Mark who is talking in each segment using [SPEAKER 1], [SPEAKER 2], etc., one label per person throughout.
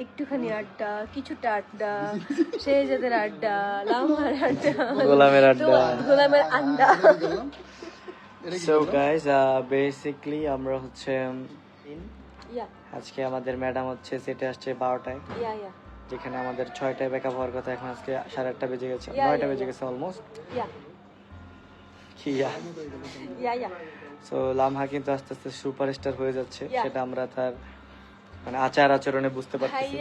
[SPEAKER 1] একটুখানি আড্ডা, কিছুটা আড্ডা, শেহজাদের আড্ডা, লাম্বার আড্ডা,
[SPEAKER 2] গোলামের আড্ডা,
[SPEAKER 1] গোলামের আড্ডা।
[SPEAKER 2] সো গাইস বেসিক্যালি আমরা হচ্ছে আজকে আমাদের ম্যাডাম হচ্ছে সেটে আসছে 12টায়, যেখানে আমাদের 6টায় ব্যাকআপ হওয়ার কথা। এখন আজকে 8:30 বেজে গেছে, 9টা বেজে গেছে অলমোস্ট। সো লামহা কিন্তু আস্তে আস্তে সুপারস্টার হয়ে যাচ্ছে, সেটা আমরা তার মানে আচার আচরণে বুঝতে পারতেছি।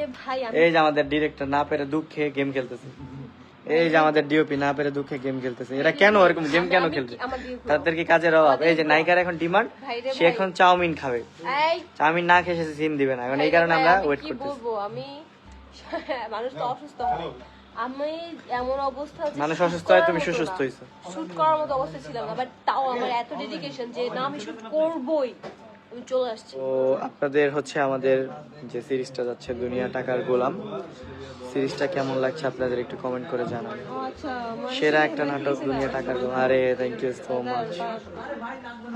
[SPEAKER 2] এই যে আমাদের ডিরেক্টর না পেরে দুঃখে গেম খেলতেছে, এই যে আমাদের ডিওপি না পেরে দুঃখে গেম খেলতেছে। এরা কেন এরকম গেম কেন খেলছে? তাদের কি কাজের অভাব? এই যে নায়িকার এখন ডিমান্ড, সে এখন চাউমিন খাবে, চাউমিন না খেয়ে সে সিন দিবে না। এখন এই কারণে আমরা ওয়েট করতেছি।
[SPEAKER 1] আমি মানুষ তো অসুস্থ হয়, আমি এমন অবস্থা
[SPEAKER 2] মানুষ অসুস্থ হয়, তুমি সুস্থ হইছো।
[SPEAKER 1] শুট করার মতো অবস্থা ছিলাম না, বাট তাও আমার এত ডেডিকেশন যে না আমি শুট করবই, আমি চলে আসছি।
[SPEAKER 2] তো আপনাদের হচ্ছে আমাদের যে সিরিজটা যাচ্ছে দুনিয়া টাকার গোলাম, সিরিজটা কেমন লাগছে আপনাদের একটু কমেন্ট করে জানাবেন। সেরা একটা নাটক দুনিয়া টাকার গোলাম। আরে থ্যাংক ইউ সো মাচ।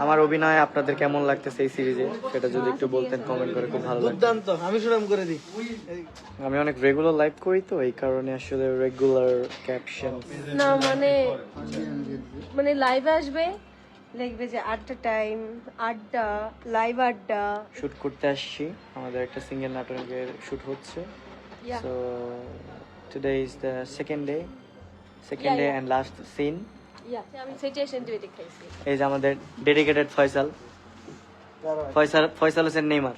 [SPEAKER 2] আমার অভিনয় আপনাদের কেমন লাগতেছে এই সিরিজে, সেটা যদি একটু বলতেন কমেন্ট করে, খুব ভালো লাগতো।
[SPEAKER 3] আমি সুনাম করে দিই।
[SPEAKER 2] আমি অনেক রেগুলার লাইভ করি তো, এই কারণে আসলে রেগুলার ক্যাপশন
[SPEAKER 1] না মানে লাইভে আসবে, দেখবে যে আড্ডা টাইম, আড্ডা, লাইভ আড্ডা।
[SPEAKER 2] শুট করতে আসছি, আমাদের একটা সিঙ্গেল নাটকের শুট হচ্ছে। So today is the second day and last scene.
[SPEAKER 1] আমি সিচুয়েশন দিয়ে দেখাইছি।
[SPEAKER 2] এই যে আমাদের ডেডিকেটেড ফয়সাল হোসেন নেইমার।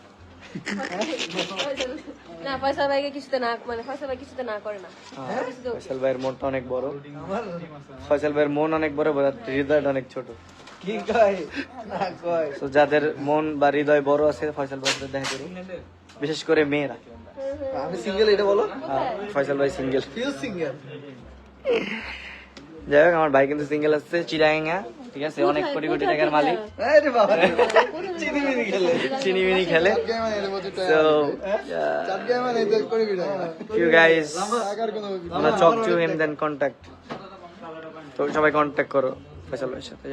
[SPEAKER 1] না ফয়সাল ভাইকে কিছুতে না, মানে ফয়সাল ভাই কিছুতে না করে না।
[SPEAKER 2] ফয়সাল ভাইয়ের মনটা অনেক বড়, ফয়সাল ভাইয়ের মন অনেক বড়, হৃদয়টা অনেক ছোট।
[SPEAKER 3] কি কয় না কয়?
[SPEAKER 2] তো যাদের মন বা হৃদয় বড় আছে ফয়সাল ভাইয়ের সাথে দেখা করুন, বিশেষ করে মেয়েরা।
[SPEAKER 3] আমি সিঙ্গেল, এটা বলো।
[SPEAKER 2] ফয়সাল ভাই সিঙ্গেল।
[SPEAKER 3] Few single.
[SPEAKER 2] যাই হোক, আমার ভাই কিন্তু সিঙ্গেল আছে, চিরাঙ্গা, ঠিক আছে, অনেক কোটি কোটি টাকার মালিক।
[SPEAKER 3] আরে বাবা, চিনিমিনি খেলে।
[SPEAKER 2] চিনিমিনি খেলে। So you guys wanna talk to him, then contact, তো সবাই কন্ট্যাক্ট করো ফয়সাল ভাইয়ের সাথে।